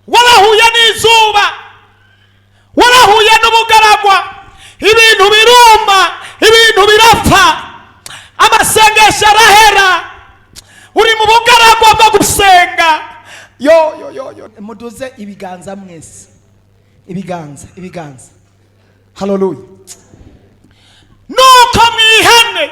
warahuye n'izuba, warahuye n'ubugaragwa, ibintu biruma, ibintu birapfa, amasengesho arahera, uri mu bugaragwa bwo gusenga. Yo muduze ibiganza mwese, ibiganza. Hallelujah. Nuko mwihane.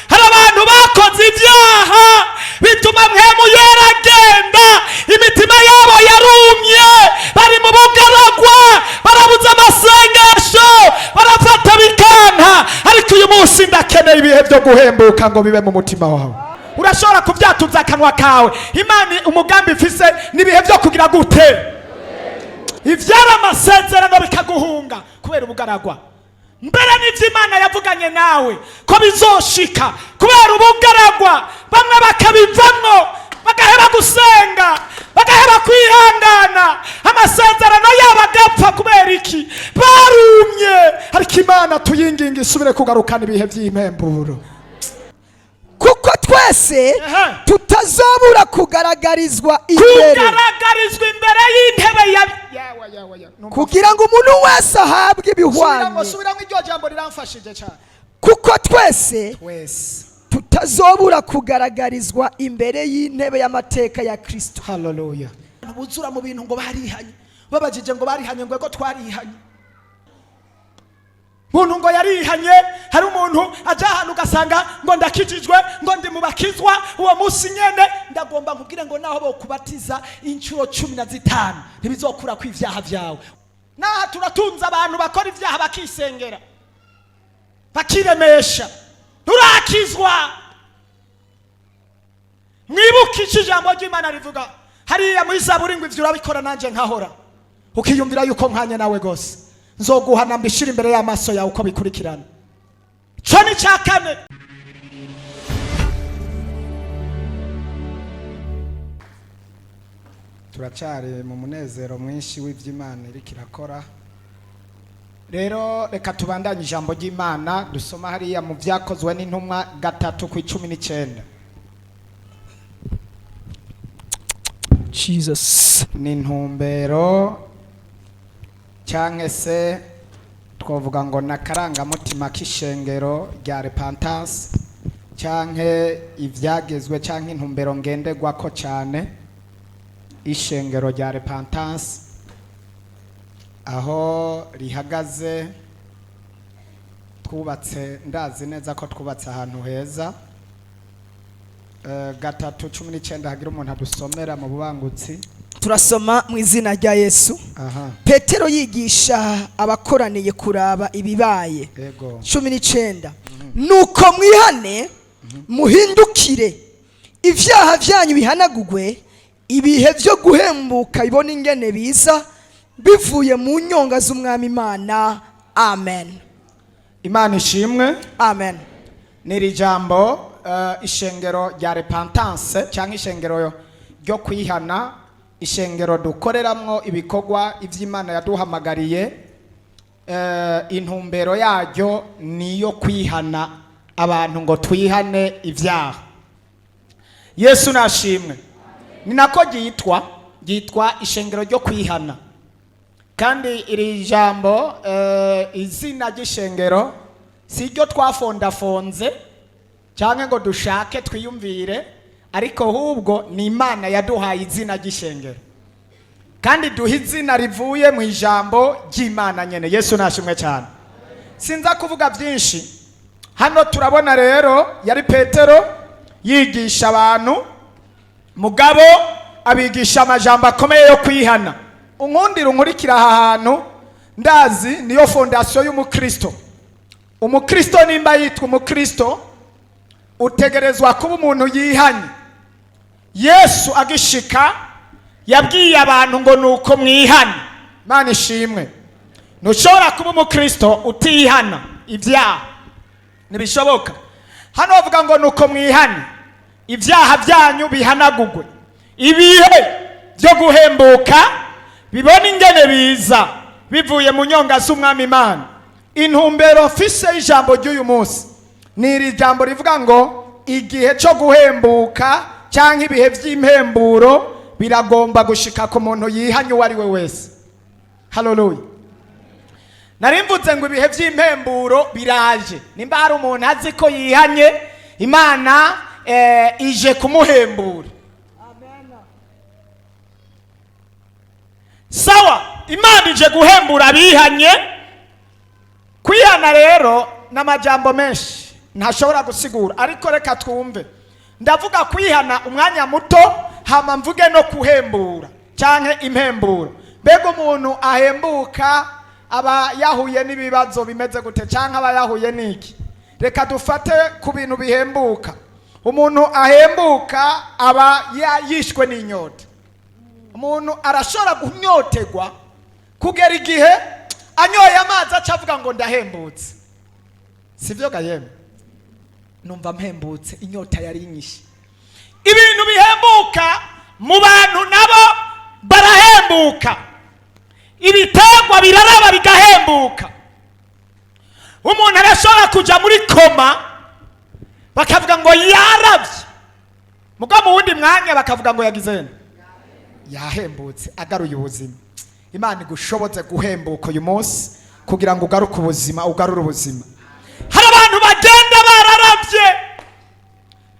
Hari abantu bakoze ibyaha bituma mpemu yaragenda, imitima yabo yarumye, bari mu bugaragwa, barabuza amasengesho, barafata bikanka. Ariko uyu munsi ndakeneye ibihe byo guhembuka ngo bibe mu mutima wawe. Urashobora kubyatuza akanwa kawe. Imana umugambi ifise nibihe byo kugira gute? Ivyara amasezerano bikaguhunga kubera ubugaragwa. Mbere n'ivyo Imana yavuganye nawe ko bizoshika kubera ubugaragwa, bamwe bakabivamwo, bagahera gusenga, bagahera kwihangana, amasezerano yabo agapfa. Kubera iki? Barumye. Ariko Imana tuyinginga isubire kugarukana ibihe vy'impemburo, kuko twese tutazobura kugaragarizwa imbere y'intebe ya kugira ngo umuntu wese ahabwe ibihwanye. Subiramo iryo jambo riramfashije cyane. Kuko twese tutazobura kugaragarizwa imbere y'intebe y'amateka ya Kristo. Hallelujah. Buzura mu bintu ngo barihanye, babajije ngo barihanye ngo twarihanye. Muntu ngo yarihanye, hari umuntu aja ahantu ugasanga ngo ndakijijwe, ngo ndi mu bakizwa, uwo munsi nyene ndagomba nkubwire ngo naho bokubatiza inshuro 15 ntibizokura kw'ivyaha vyawe. Naha turatunza abantu bakora ivyaha bakisengera, bakiremesha, turakizwa. Mwibukije ijambo ry'Imana rivuga hariya muri Zaburi ngo ivyo urabikora nanje nkahora, ukiyumvira yuko nkanye nawe gose nzoguhana mbishira imbere y'amaso yawe uko bikurikirana. Cyo ni cyakane. Turacari mu munezero mwinshi w'ivy'Imana iri kirakora. Rero reka tubandanye ijambo ry'Imana dusoma hariya mu Vyakozwe n'Intumwa 3:19. Jesus ni ntumbero cyangwa se twavuga ngo nakaranga mutima k'ishengero rya repentance, cyangwa ivyagezwe cyangwa intumbero ngenderwa ko cyane ishengero rya repentance aho rihagaze. Twubatse, ndazi neza ko twubatse ahantu heza. 3:19 hagira umuntu adusomera mu bubangutsi. Turasoma mu izina rya Yesu. Petero yigisha abakoraniye kuraba ibibaye. 19 nuko mwihane muhindukire, ivyaha vyanyu bihanagugwe, ibihe vyo guhembuka ibona ingene biza bivuye mu nyonga z'umwami Imana. Amen. Imana ishimwe. Amen. Niri jambo ishengero rya repentance cyangwa ishengero ryo kwihana, ishengero dukoreramwo ibikorwa ivy'Imana yaduhamagariye. Intumbero yaryo niyo kwihana abantu ngo twihane ivyaha. Yesu nashimwe. Ni nako ryitwa ishengero ryo kwihana. Kandi iri jambo izina ry'ishengero si ryo twafondafonze cyangwa ngo dushake twiyumvire, ariko hubwo ni Imana yaduhaye izina ry'ishengero, kandi duha izina rivuye mu ijambo ry'Imana nyene. Yesu nashimwe cyane. Sinza kuvuga byinshi hano. Turabona rero yari Petero yigisha abantu, mugabo abigisha amajambo akomeye yo kwihana. Unkundira unkurikira aha hantu, ndazi niyo fondation y'umukristo. Umukristo nimba yitwa umukristo utegerezwa kuba umuntu yihanye. Yesu agishika yabwiye abantu ngo nuko mwihane. Imana ishimwe. Ntushobora kuba umukristo utihana ibyaha, ntibishoboka. Hano bavuga ngo nuko mwihane, ibyaha byanyu bihanagugwe, ibihe byo guhembuka bibona ingene biza bivuye mu nyonga z'umwami Imana. Intumbero fise ijambo ry'uyu munsi ni iri jambo rivuga ngo igihe cyo guhembuka cyangwa ibihe by'impemburo biragomba gushika ku muntu yihanye uwo ari we wese. Haleluya. Nari mvuze ngo ibihe by'impemburo biraje. Nimba hari umuntu azi ko yihanye, Imana ije kumuhembura. Sawa, Imana ije guhembura abihanye. Kwihana rero n'amajambo menshi ntashobora gusigura, ariko reka twumve. Ndavuga kwihana umwanya muto, hama mvuge no kuhembura canke impemburo. Mbega umuntu ahembuka aba yahuye n'ibibazo bimeze gute canke aba yahuye n'iki? Reka dufate ku bintu bihembuka. Umuntu ahembuka aba yishwe n'inyota. Umuntu arashobora kunyotegwa kugera igihe anyoye amazi acavuga ngo ndahembutse. Sivyo gayeme? Numva mpembutse, inyota yari inyishe. Ibintu bihembuka mu bantu nabo barahembuka. Ibitegwa biraraba bigahembuka. Umuntu arashobora kuja muri koma bakavuga ngo yaravye, muga mu wundi mwanya bakavuga ngo yagizene yahembutse, agaruye ubuzima. Imana igushoboze guhembuka uyu munsi kugira ngo ugaruke ubuzima, ugarure ubuzima. Hari abantu bagenda bararavye,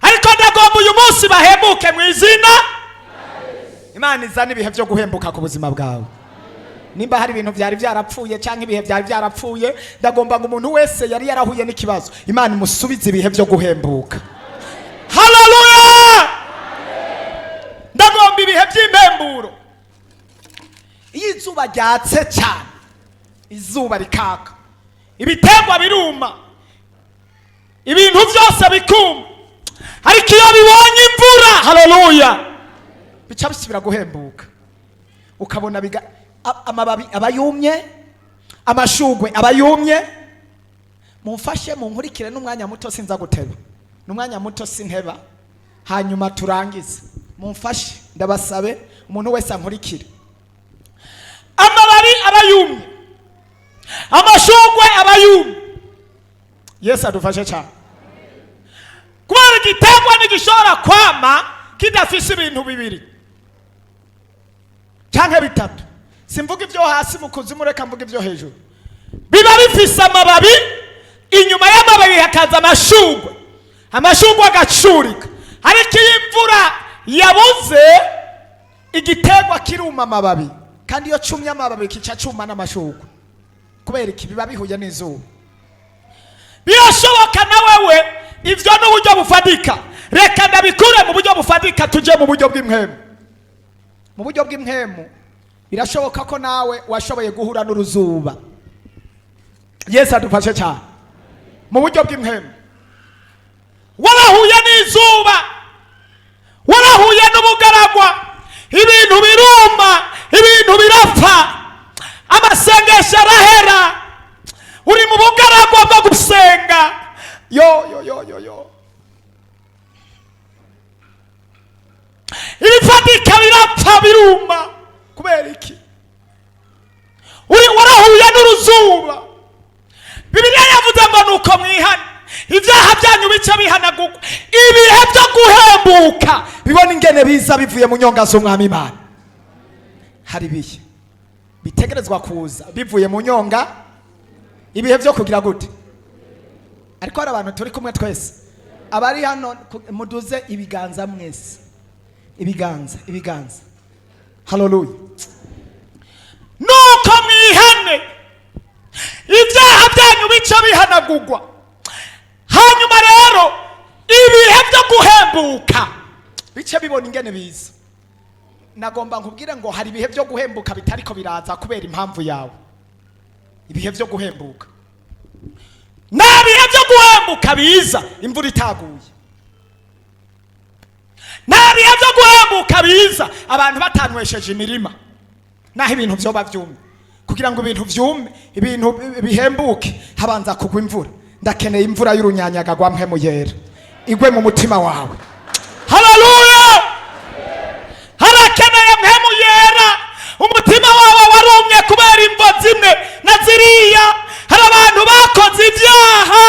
ariko ndagomba uyu munsi bahembuke mu izina. Imana izana ibihe byo guhembuka ku buzima bwawe. Nimba hari ibintu byari byarapfuye cyangwa ibihe byari byarapfuye, ndagomba ngo umuntu wese yari yarahuye n'ikibazo, Imana imusubize ibihe byo guhembuka. Haleluya! Ndagomba ibihe by'impemburo. Iyo izuba ryatse cyane, izuba rikaka, ibitegwa biruma, ibintu byose bikuma, ariko iyo bibonye imvura, haleluya, bica bisubira guhembuka. Ukabona amababi abayumye, amashugwe abayumye. Mumfashe munkurikire n'umwanya muto, sinza guteba, n'umwanya muto sinteba, hanyuma turangize. Mumfashe ndabasabe, umuntu wese ankurikire. Amababi abayumye, amashugwe abayumye. Yesu adufashe cyane. Kubera igitegwa ntigishobora kwama kidafise ibintu bibiri canke bitatu. Simvuga ibyo hasi mu kuzimu, reka mvuga ibyo hejuru. Biba bifise amababi, inyuma y'amababi hakaza amashugwe, amashugwe agacurika. Ariko iyo imvura yabuze, igitegwa kiruma amababi, kandi iyo cumye amababi kica cuma n'amashugwe. Kubera iki? Biba bihuye n'izuba. Birashoboka na wewe ivyo n'uburyo bufadika. Reka ndabikure mu buryo bufadika, tuje mu buryo bw'impemu. Mu buryo bw'impemu birashoboka ko nawe washoboye guhura n'uruzuba. Yesu adufashe cyane. Mu buryo bw'impemu warahuye n'izuba, warahuye n'ubugaragwa, ibintu biruma, ibintu birapfa, amasengesho arahera, uri mu bugaragwa bwo gusenga. Yo ibifatika birapfa biruma. Kubera iki? Warahuye n'uruzuba. Bibiliya yavuze ngo nuko mwihana, ibyaha byanyu bica bihanagurwa. Ibihe byo guhembuka bibona ingene biza bivuye mu nyonga z'Umwami Imana. Hari ibihe bitegerezwa kuza bivuye mu nyonga, ibihe byo kugira gute. Ariko hari abantu turi kumwe twese, abari hano muduze ibiganza mwese, ibiganza. Haleluya. Nuko mwihane, ibyaha byanyu bica bihanagurwa. Hanyuma rero ibihe byo guhembuka bice bibona ingene biza. Nagomba nkubwire ngo hari ibihe byo guhembuka bitariko biraza kubera impamvu yawe. Ibihe byo guhembuka, nabihe byo guhembuka biza imvura itaguye. Nabihe byo guhembuka biza abantu batanwesheje imirima, naho ibintu byo bavyumye. Kugira ngo ibintu vyume, ibintu bihembuke, habanza kugwa imvura. Ndakeneye imvura y'urunyanyaga gwa mpemu yera igwe mu mutima wawe. Haleluya! Harakeneye mpemu yera, umutima wawe warumye kubera imvo zimwe na ziriya. Hari abantu bakoze ibyaha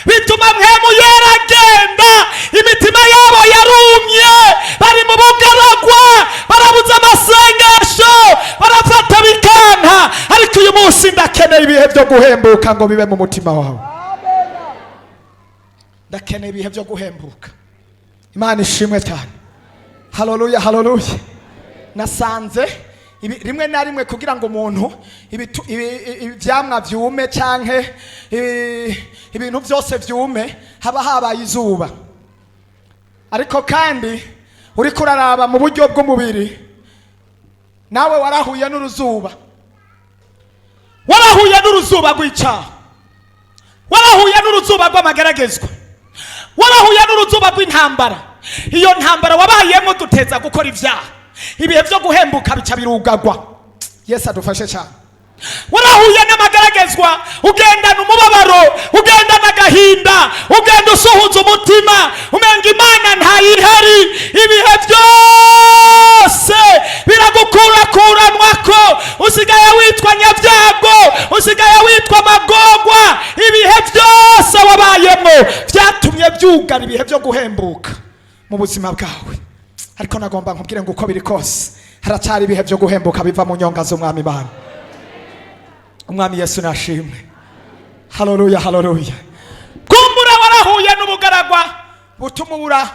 bituma mpemu yera agenda, imitima yabo yarumye, bari mu bugaragwa, byo guhembuka ngo bibe mu mutima wawe. Ndakeneye ibihe byo guhembuka. Imana ishimwe cyane. Haleluya, haleluya. Nasanze rimwe na rimwe kugira ngo umuntu ibyamwa byume canke ibintu byose byume haba habaye izuba. Ariko kandi uri kuraraba mu buryo bw'umubiri nawe warahuye n'uruzuba. Warahuye n'uruzuba rw'icyaha. Warahuye n'uruzuba rw'amageragezwa. Warahuye n'uruzuba rw'intambara. Iyo ntambara wabayemo duteza gukora ibyaha. Ibihe byo guhembuka bica birugagwa. Yesu adufashe cyane. Warahuye n'amageragezwa, ugendana umubabaro, ugendana agahinda, ugenda usuhuza umutima, umenga Imana ntayihari. Ibihe byose biragukurakuranwako, usigaye witwa nyabyago, usigaye witwa magogwa. Ibihe byose wabayemo byatumye byugara ibihe byo guhembuka mu buzima bwawe. Ariko nagomba nkubwire ngo uko biri kose haracyari ibihe byo guhembuka biva mu nyonga z'umwami Imana. Umwami Yesu nashimwe. Haleluya, haleluya. Kumbura warahuye n'ubugaragwa butuma ubura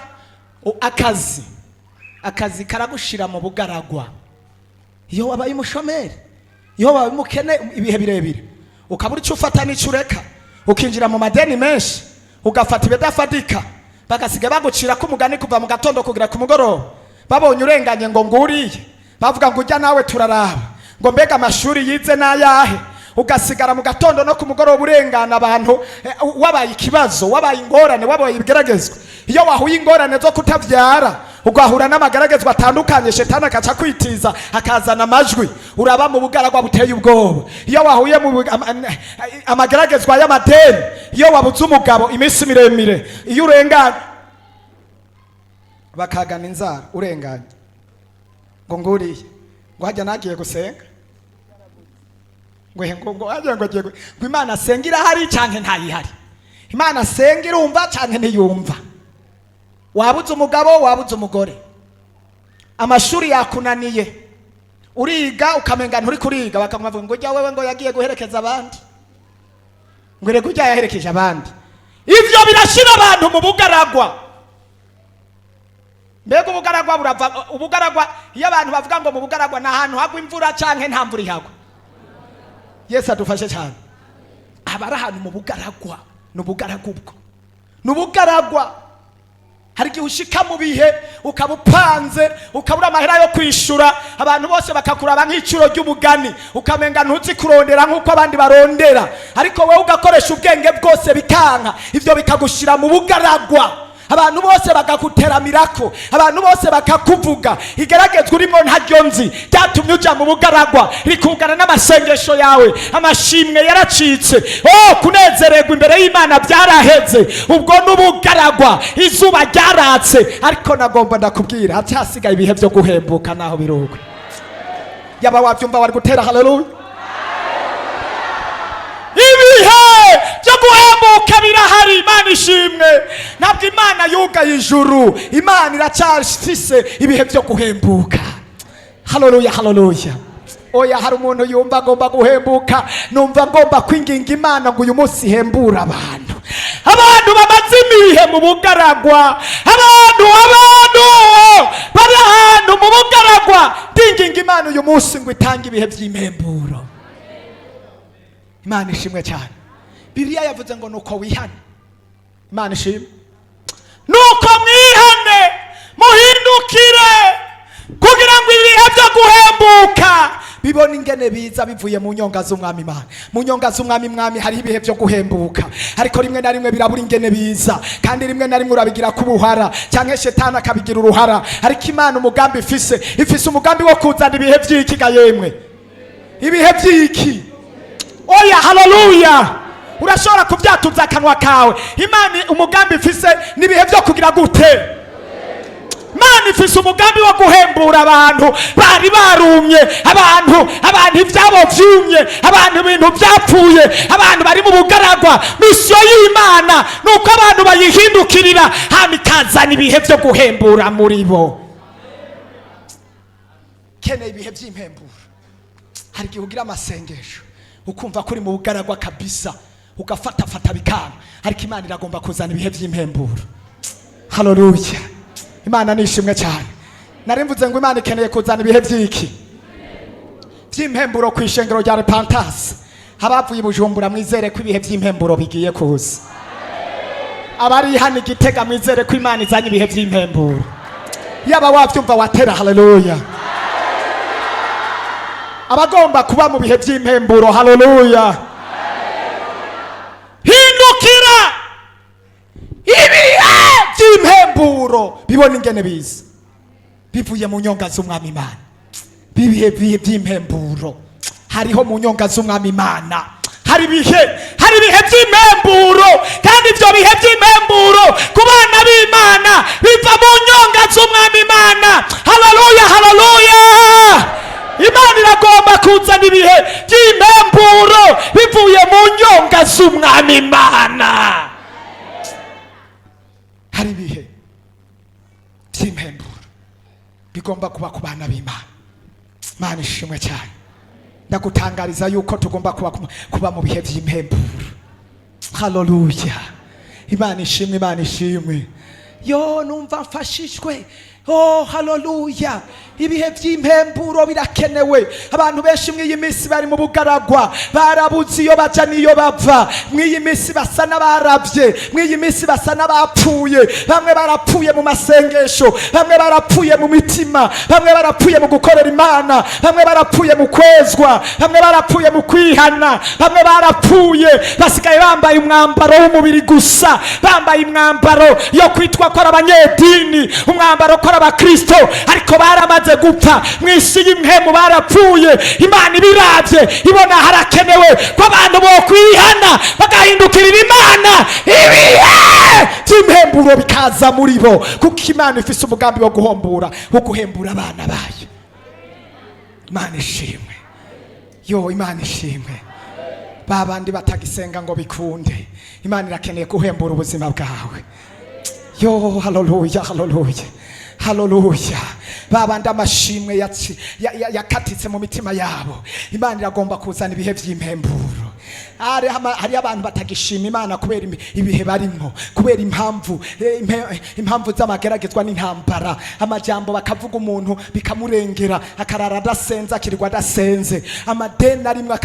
akazi karagushira mu bugaragwa. Iyo wabaye umushomeri, iyo wabaye umukene ibihe birebire, ukabura icyo ufata n'icyo ureka, ukinjira mu madeni menshi, ugafata ibidafatika, bagasiga bagucira ko umugani kuva mu gatondo kugira ku mugoroba. Babonye urenganye ngo nguriye, bavuga ngo ujya nawe turaraba, ngo mbega amashuri yize n'ayahe, ugasigara mu gatondo no ku mugoroba urengana abantu. Wabaye ikibazo, wabaye ingorane, wabaye ibigeragezwa. Iyo wahuye ingorane zo kutabyara, ugahura n'amageragezwa atandukanye, shetani akaca kwitiza akazana amajwi, uraba mu bugaragwa buteye ubwoba. Iyo wahuye mu amageragezwa y'amadeni, iyo wabuze umugabo iminsi miremire, iyo urengana bakagana inzara urenganye ngo nguriye, ngo hajya nagiye gusenga, ngo Imana senga irahari canke ntayihari. Imana senga irumva canke ntiyumva. Wabuze umugabo, wabuze umugore, amashuri yakunaniye, uriga ukamenga nturi kuriga, bakamwavuga ngo ujya wewe ngo yagiye guherekeza abandi, ngo rego ujya yaherekeje abandi. Ivyo birashira abantu mu bugaragwa. Mbega ubugaragwa burava, ubugaragwa iyo abantu bavuga ngo mu bugaragwa na ahantu hagwa imvura canke nta mvura ihagwa. Yesu adufashe cyane. Abari ahantu mu bugaragwa, n'ubugaragubwo, n'ubugaragwa. Hari igihe ushika mu bihe ukabupanze, ukabura amahera yo kwishura, abantu bose bakakuraba nk'icuro ry'ubugani, ukamenga ntuzi kurondera nk'uko abandi barondera, ariko wowe ugakoresha ubwenge bwose bikanka. Ivyo bikagushira mu bugaragwa. Abantu bose bakaguteramirako, abantu bose bakakuvuga. Igeragezwa urimo ntaryo nzi byatumye uja mu bugaragwa, rikugana n'amasengesho yawe, amashimwe yaracitse, kunezererwa imbere y'Imana byaraheze. Ubwo n'ubugaragwa, izuba ryaratse. Ariko nagomba ndakubwira hacyasigaye ibihe byo guhembuka naho birugwe. Yaba wavyumva wari gutera haleluya. Ibihe byo guhembuka birahari. Imana ishimwe. Ntabwo Imana yugaye ijuru, Imana iracyafise ibihe byo guhembuka. Haleluya, haleluya. Oya, hari umuntu yumva agomba guhembuka, numva ngomba kwinginga Imana ngo uyu munsi ihembura abantu. Abantu bamaze ibihe mu bugaragwa, abantu bari ahantu mu bugaragwa, ndinginga Imana uyu munsi ngo itange ibihe by'impemburo. Imana ishimwe cyane. Bibiliya yavuze ngo nuko wihane. Imana ishimwe. Nuko mwihane, muhindukire, kugira ngo ibihe byo guhembuka bibona ingene biza bivuye mu nyonga z'umwami Imana. Mu nyonga z'umwami Mwami hari ibihe byo guhembuka, ariko rimwe na rimwe birabura ingene biza, kandi rimwe na rimwe urabigira kubuhara cyangwa shetani akabigira uruhara. Ariko Imana umugambi ifise umugambi wo kuzana ibihe by'iki ga yemwe. Ibihe by'iki. Oya, haleluya. Urashobora kubyatuza akanwa kawe. Imana umugambi ifise nibihe byo kugira gute? Imana ifise umugambi wo guhembura abantu bari barumye, abantu ibyabo vyumye, abantu ibintu byapfuye, abantu bari mu bugaragwa. Misiyo y'Imana nuko abantu bayihindukirira, hama ikazana ibihe byo guhembura muri bo. Keneye ibihe by'impemburo. Hari igihe ugira amasengesho ukumva kuri mu bugaragwa kabisa ugafatafata bikanga, ariko Imana iragomba kuzana ibihe by'impemburo. Haleluya, Imana nishimwe cyane. Narimvuze ngo Imana ikeneye kuzana ibihe by'iki by'impemburo ku ishengero rya repentance. Abavuye Bujumbura mwizere ko ibihe by'impemburo bigiye kuza. Abari hano Gitega mwizere ko Imana izanye ibihe by'impemburo. Yaba wavyumva watera haleluya. Abagomba kuba mu bihe by'impemburo haleluya. Hindukira ibihe by'impemburo bibona ingene biza bivuye mu nyonga z'Umwami Imana. Bibihe by'impemburo hariho mu nyonga z'Umwami Imana. Hari ibihe by'impemburo, kandi ibyo bihe by'impemburo ku bana b'Imana biva mu nyonga z'Umwami Imana. Haleluya, haleluya. Imana iragomba kuzana ibihe by'impemburo bivuye mu nyonga z'Umwami Imana. Hari ibihe by'impemburo bigomba kuba ku bana b'Imana. Imana ishimwe cyane. Ndagutangariza yuko tugomba kuba mu bihe by'impemburo. Haleluya, Imana ishimwe, Imana ishimwe. Yo numva mfashishwe. Oh haleluya, ibihe by'impemburo birakenewe. Abantu benshi mw'iyi minsi bari mu bugaragwa, barabuze iyo baja niyo bava. Mw'iyi minsi basa n'abaravye, mw'iyi minsi basa n'abapfuye. Bamwe barapfuye mu masengesho, bamwe barapfuye mu mitima, bamwe barapfuye mu gukorera Imana, bamwe barapfuye mu kwezwa, bamwe barapfuye mu kwihana, bamwe barapfuye basigaye bambaye umwambaro w'umubiri gusa, bambaye umwambaro yo kwitwa ko abanyedini, umwambaro ko abakristo, ariko baramaze gupfa. Mw'isi y'impemu barapfuye. Imana ibiravye ibona harakenewe ko abantu bo kwihana bagahindukirira Imana, ibihe by'impemburo bikaza muri bo, kuko Imana ifise umugambi wo guhombura, wo guhembura abana bayo. Imana ishimwe. Yo, Imana ishimwe. Babandi batagisenga ngo bikunde, Imana irakeneye guhembura ubuzima bwawe. Yo, haleluya, haleluya, haleluya. Babandi amashimwe yakatitse mu mitima yabo, Imana iragomba kuzana ibihe by'impemburo. Hari abantu batagishima Imana kubera ibihe barimo, kubera impamvu z'amageragezwa n'intambara. Amajambo bakavuga umuntu bikamurengera, akarara adasenze, akirirwa adasenze. Amadeni arimwe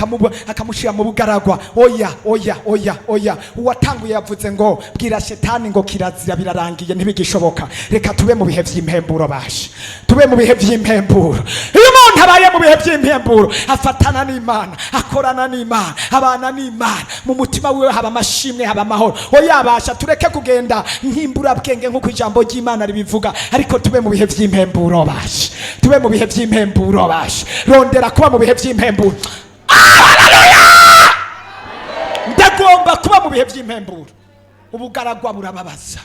akamushira mu bugaragwa. Oya, oya, oya, oya. Uwatanguye yavuze ngo bwira shetani ngo kirazira birarangiye ntibigishoboka. Reka tube mu bihe by'impemburo bashe, tube mu bihe by'impemburo. Iyo umuntu abaye mu bihe by'impemburo afatana n'Imana, akorana n'Imana, abana n'Imana, mu mutima wiwe haba amashimwe, haba amahoro. Oya basha, tureke kugenda nkimbura bwenge nk'uko ijambo ry'Imana ribivuga, ariko tube mu bihe by'impemburo bashe, tube mu bihe by'impemburo bashe. Rondera kuba mu bihe by'impemburo. Haleluya! Ndagomba kuba mu bihe by'impemburo. Ubugaragwa burababaza,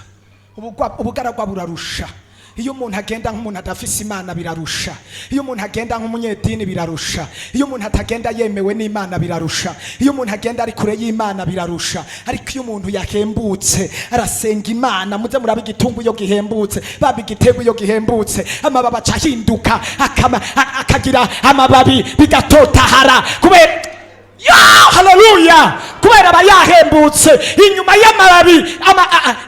ubugaragwa burarusha. Iyo umuntu agenda nk'umuntu adafise Imana birarusha. Iyo umuntu agenda nk'umunyedini birarusha. Iyo umuntu atagenda yemewe n'Imana birarusha. Iyo umuntu agenda ari kure y'Imana birarusha. Ariko iyo umuntu yahembutse arasenga Imana, muze murabe igitungu iyo gihembutse, babe igitego iyo gihembutse, amababi acahinduka akagira amababi bigatotahara kubera yo, haleluya, kubera abayahembutse. Inyuma y'amababi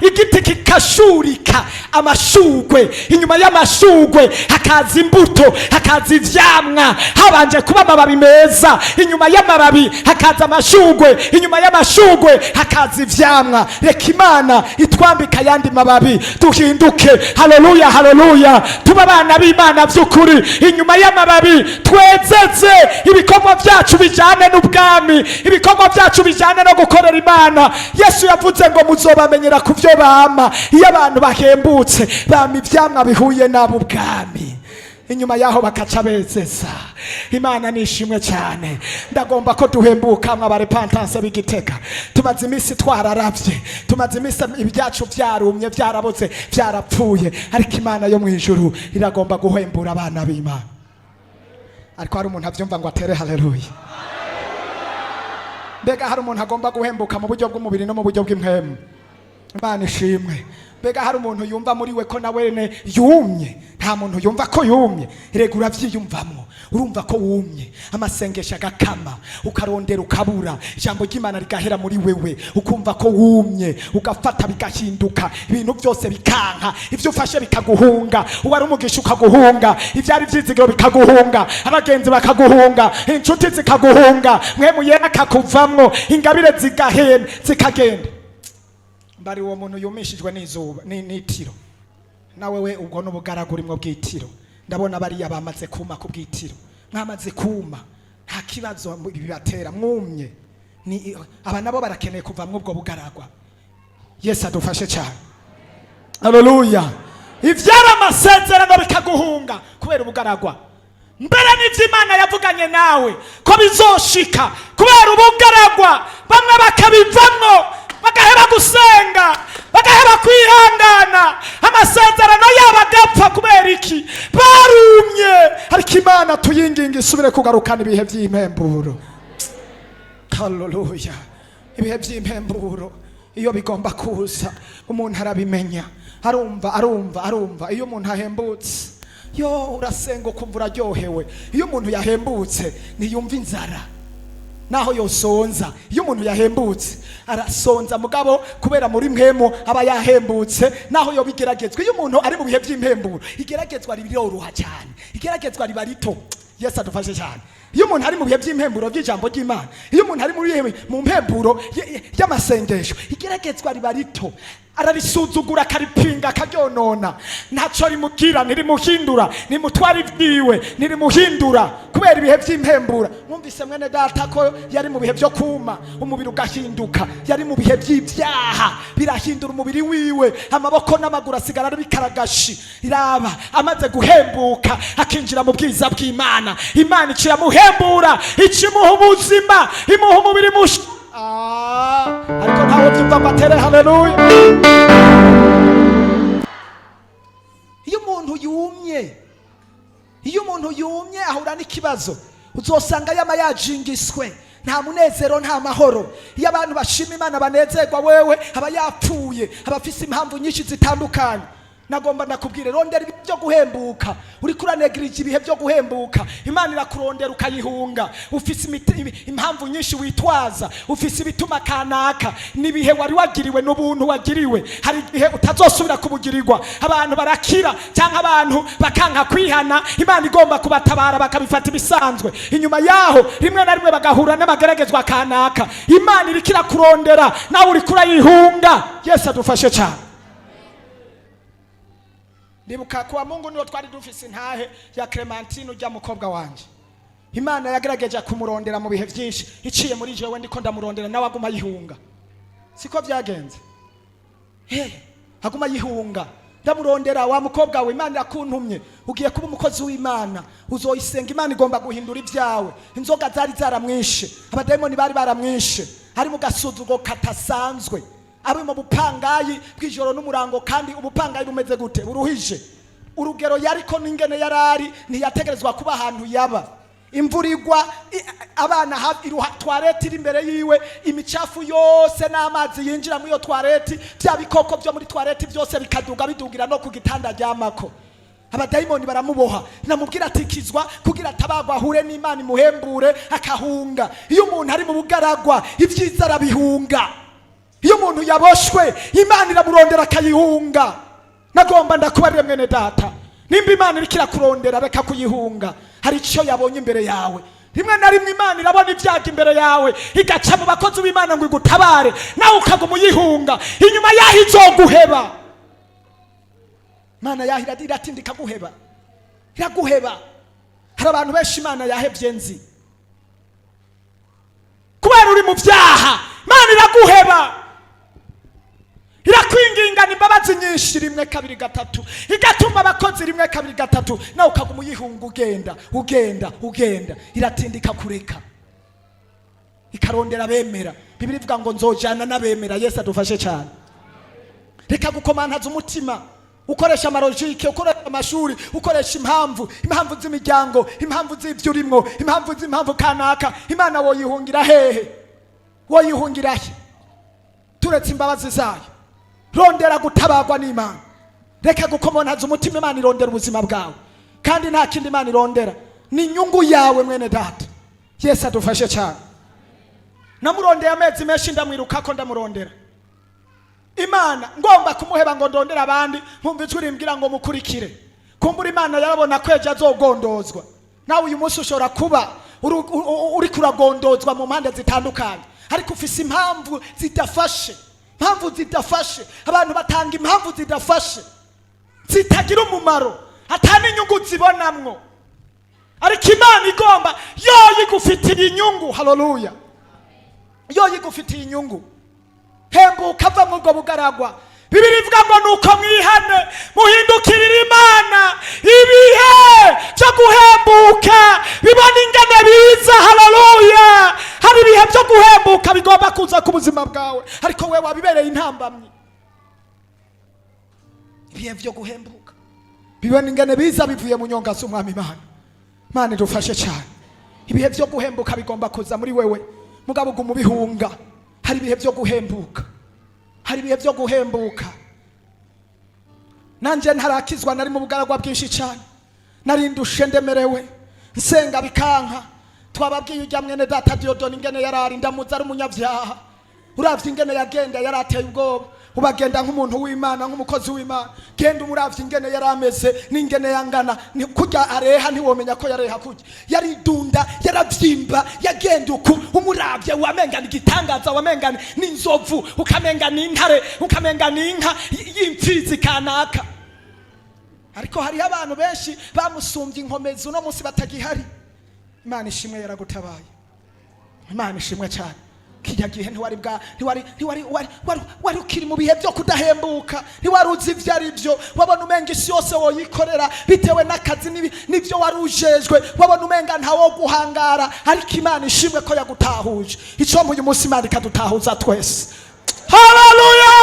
igiti kikashurika amashugwe, inyuma y'amashugwe hakaza imbuto, hakaza ivyamwa. Habanje kuba amababi meza, inyuma y'amababi hakaza amashugwe, inyuma y'amashugwe hakaza ivyamwa. Reka Imana itwambika yandi mababi duhinduke. Haleluya, haleluya, tuba abana b'Imana by'ukuri. Inyuma y'amababi twezeze ibikorwa byacu bijane n'ubwami, ibikorwa byacu bijane no gukorera Imana. Yesu yavuze ngo muzobamenyera ku byo bama. Iyo abantu bahembutse bama ivyamwa bihuye nabo ubwami, inyuma yaho bakaca bezeza. Imana nishimwe cyane. Ndagomba ko duhembuka mw'aba repentance b'Igitega. Tumaze iminsi twararavye, tumaze iminsi ibyacu byarumye, byaraboze, byarapfuye, ariko Imana yo mu ijuru iragomba guhembura abana b'Imana. Ariko hari umuntu avyumva ngo atere haleluya. Mbega hari umuntu agomba guhembuka mu buryo bw'umubiri no mu buryo bw'impemu? Imana ishimwe. Mbega hari umuntu yumva muri we ko nawene yumye? Nta muntu yumva ko yumye. Rega uravyiyumvamwo, urumva ko wumye, amasengesho agakama, ukarondera ukabura, ijambo ry'Imana rigahera muri wewe, ukumva ko wumye, ugafata bigahinduka, ibintu byose bikanka, ivyo ufashe bikaguhunga, uwari umugisha ukaguhunga, ivyari vyizigiro bikaguhunga, abagenzi bakaguhunga, inshuti zikaguhunga, mwemu yera akakuvamwo, ingabire zikagenda. Mbari uwo muntu yumishijwe n'izuba n'itiro, nawe we ubwo n'ubugaragurimo bw'itiro. Ndabona bariya bamaze kuma ku bw'itiro, mwamaze kuma, nta kibazo bibatera, mwumye. Aba nabo barakeneye kuva mu ubwo bugaragwa. Yesu adufashe cyane. Haleluya. Ivyara amasezerano bikaguhunga kubera ubugaragwa. Mbere n'ivyo Imana yavuganye nawe ko bizoshika kubera ubugaragwa, bamwe bakabivamwo, bagaheba gusenga, bagaheba kwihangana, amasezerano yabo agapfa kubera iki? Barumye. Ariko Imana tuyinginga isubire kugarukana ibihe vy'impemburo. Haleluya. Ibihe vy'impemburo iyo bigomba kuza, umuntu arabimenya, arumva. Iyo umuntu ahembutse, yo urasenga ukumva uraryohewe. Iyo umuntu yahembutse ntiyumva inzara naho yosonza. Iyo umuntu yahembutse arasonza mugabo kubera muri mwemo aba yahembutse naho yo bigeragezwa. Iyo umuntu ari mu bihe by'impemburo, igeragezwa ribiroroha cyane, igeragezwa riba rito. Yesu adufashe cyane. Iyo umuntu ari mu bihe by'impemburo by'ijambo ry'Imana, iyo umuntu ari mu mpemburo y'amasengesho, igeragezwa riba rito, ararisuzugura, akaripinga, akaryonona, ntaco rimubwira, nirimuhindura, nimutwara ivyiwe, nirimuhindura kubera ibihe vy'impembura. Mwumvise mwene data ko yari mu bihe vyo kuma, umubiri ugahinduka, yari mu bihe vy'ivyaha, birahindura umubiri wiwe, amaboko n'amaguru asigara ari bikaragashi. Iraba amaze guhembuka akinjira mu bwiza bw'Imana, Imana iciramuhembura, icimuha ubuzima, imuha umubiri mushya. Ariko ntawe vyumva batere haleluya. Iyo umuntu yumye ahura n'ikibazo, uzosanga yama yajingiswe, nta munezero, nta mahoro. Iyo abantu bashima Imana banezerwa, wewe aba yapfuye, abafise impamvu nyinshi zitandukanye. Nagomba nakubwire, rondera ibihe byo guhembuka. Uri kuranegirije ibihe byo guhembuka, Imana irakurondera ukayihunga. Ufise impamvu nyinshi witwaza, ufise ibituma kanaka, nibihe wari wagiriwe n'ubuntu wagiriwe, hari igihe utazosubira kubugirirwa. Abantu barakira cyangwa abantu bakanka kwihana, Imana igomba kubatabara bakabifata ibisanzwe. Inyuma yaho rimwe na rimwe bagahura n'amageragezwa kanaka, Imana irikira kurondera, nawe uri kurayihunga. Yesu adufashe cyane. Ndibuka kwa Mungu niyo twari dufise intahe ya Clementine ujya mukobwa wanje. Imana yagerageje kumurondera mu bihe byinshi, iciye muri jewe ndiko ndamurondera, nawe aguma yihunga. Siko byagenze? Aguma yihunga. Ndamurondera, wa mukobwa we, Imana yakuntumye, ugiye kuba umukozi w'Imana, uzoyisenga, Imana igomba guhindura ibyawe. Inzoga zari zaramwishe, abademoni bari baramwishe, ari mu gasuzugo katasanzwe, ari mu bupangayi bw'ijoro n'umurango. Kandi ubupangayi bumeze gute? Buruhije. Urugero yariko n'ingene yarari ntiyategerezwa kuba ahantu yaba. Imvura igwa, abana iruha toilette iri imbere yiwe, imicafu yose n'amazi yinjira muri yo toilette, bya bikoko byo muri toilette byose bikaduga bidugira no ku gitanda ryamako. Abadayimoni baramuboha, namubwira ati kizwa kugira tabagwa ahure n'Imana imuhembure akahunga. Iyo umuntu ari mu bugaragwa, ibyiza arabihunga. Iyo umuntu yaboshwe, Imana iramurondera akayihunga. Nagomba ndakubarire mwene data, nimba Imana irikira kurondera, reka kuyihunga. Hari icyo yabonye imbere yawe. Rimwe na rimwe Imana irabona ibyago imbere yawe, igaca mu bakozi b'Imana ngo igutabare, nawe ukaguma uyihunga. Inyuma yaho izoguheba. Imana yaho iratindika guheba, iraguheba. Hari abantu benshi Imana yahebye nzi kubera uri mu byaha. Imana iraguheba, irakwingingana imbabazi nyinshi, rimwe kabiri gatatu, igatuma abakozi rimwe kabiri gatatu, nawe ukaguma uyihunga, ugenda. Iratindika kureka, ikarondera abemera. Bibiri ivuga ngo nzojana n'abemera. Yesu adufashe cyane. Reka gukomantaza umutima, ukoresha amarojike, ukoresha amashuri, ukoresha impamvu z'imiryango, impamvu z'ibyo urimo, impamvu kanaka. Imana woyihungira hehe? Woyihungira he turetse imbabazi zayo? rondera gutabagwa n'Imana. Reka gukomonaza umutima Imana irondera ubuzima bwawe. Kandi nta kindi Imana irondera ni inyungu yawe mwene data. Yesu adufashe cyane. Namurondera amezi menshi ndamwiruka ko ndamurondera. Imana ngomba kumuheba ngo ndondera abandi nkumva ijwi rimbwira ngo mukurikire. Kumbura Imana yarabona ko ejo azogondozwa. Nawe uyu munsi ushobora kuba uri kuragondozwa mu mpande zitandukanye, ariko ufise impamvu zidafashe. Impamvu zidafashe, abantu batanga impamvu zidafashe, zitagira umumaro, atani inyungu zibonamwo. Ariko Imana igomba yo yigufitiye inyungu. Haleluya. Yo yigufitiye inyungu. Hembuka va mu bwo bugaragwa. Bibiri ivuga ngo nuko mwihane muhindukirira Imana ibihe cyo guhembuka bibona ingene biza. Haleluya. Hari ibihe byo guhembuka bigomba kuza ku buzima bwawe, ariko we wabibereye intambamyi. Ibihe byo guhembuka bibona ingene biza bivuye mu nyonga z'Umwami Imana. Imana idufashe cyane. Ibihe byo guhembuka bigomba kuza muri wewe, mugabo gumubihunga. Hari ibihe byo guhembuka, hari ibihe byo guhembuka. Nanje ntarakizwa, nari mu bugaragwa bwinshi cyane, nari ndushe ndemerewe, nsenga bikanka. Twababwiye ujya mwene data Diodoni ingene yarari ndamuza ari umunyabyaha. Uravye ingene yagenda yarateye ubwoba. Ubagenda nk'umuntu w'Imana, nk'umukozi w'Imana. Genda umuravye ingene yarameze n'ingene yangana, ni kujya areha ntiwomenya ko yareha kujya. Yaridunda, yaravyimba, yagenda uku umuravye wamenga igitangaza, wamenga n'inzovu, ukamenga n'intare, ukamenga n'inka y'imfizi kanaka. Ariko hari abantu benshi bamusumbye inkomezi uno munsi batagihari. Imana ishimwe yaragutabaye. Imana ishimwe cyane. Kijya gihe wari ukiri mu bihe byo kudahembuka, ntiwari uzi ibyo ari byo. Wabona umenga isi yose woyikorera bitewe n'akazi n'ibyo wari ujejwe. Wabona umenga ntawo guhangara, ariko Imana ishimwe ko yagutahuje. Icyo uyu munsi Imana ikadutahuza twese. Haleluya.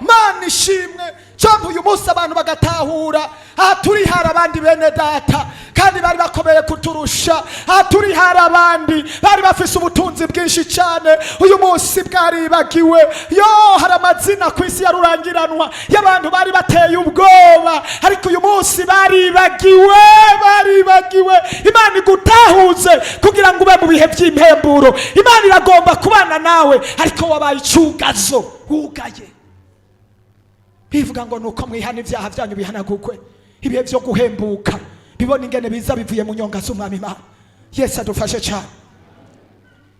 Imana ishimwe. Cyangwa uyu munsi abantu bagatahura. Aha turi hari abandi bene data kandi bari bakomeye kuturusha. Aha turi hari abandi bari bafise ubutunzi bwinshi cyane, uyu munsi bwaribagiwe. Yo, hari amazina ku isi yarurangiranwa y'abantu bari bateye ubwoba, ariko uyu munsi baribagiwe. Imana igutahuze kugira ngo ube mu bihe by'impemburo. Imana iragomba kubana nawe, ariko wabaye icyugazo, wugaye. Bivuga ngo nuko mwihana ibyaha byanyu bihanagurwe. Ibihe byo guhembuka bibona ingene biza bivuye mu nyonga z'Umwami Imana. Yesu adufashe cyane.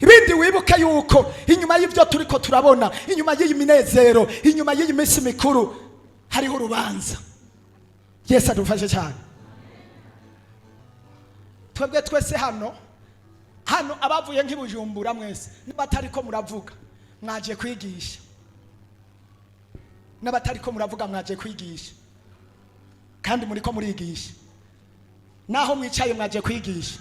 Ibindi wibuke yuko inyuma y'ibyo turiko turabona, inyuma y'iyi minezero, inyuma y'iyi minsi mikuru, hariho urubanza. Yesu adufashe cyane. Twebwe twese hano abavuye nk'ibujumbura mwese nibatariko muravuga mwaje kwigisha, n'abatariko muravuga mwaje kwigisha, kandi muriko murigisha. Naho mwicaye mwaje kwigisha,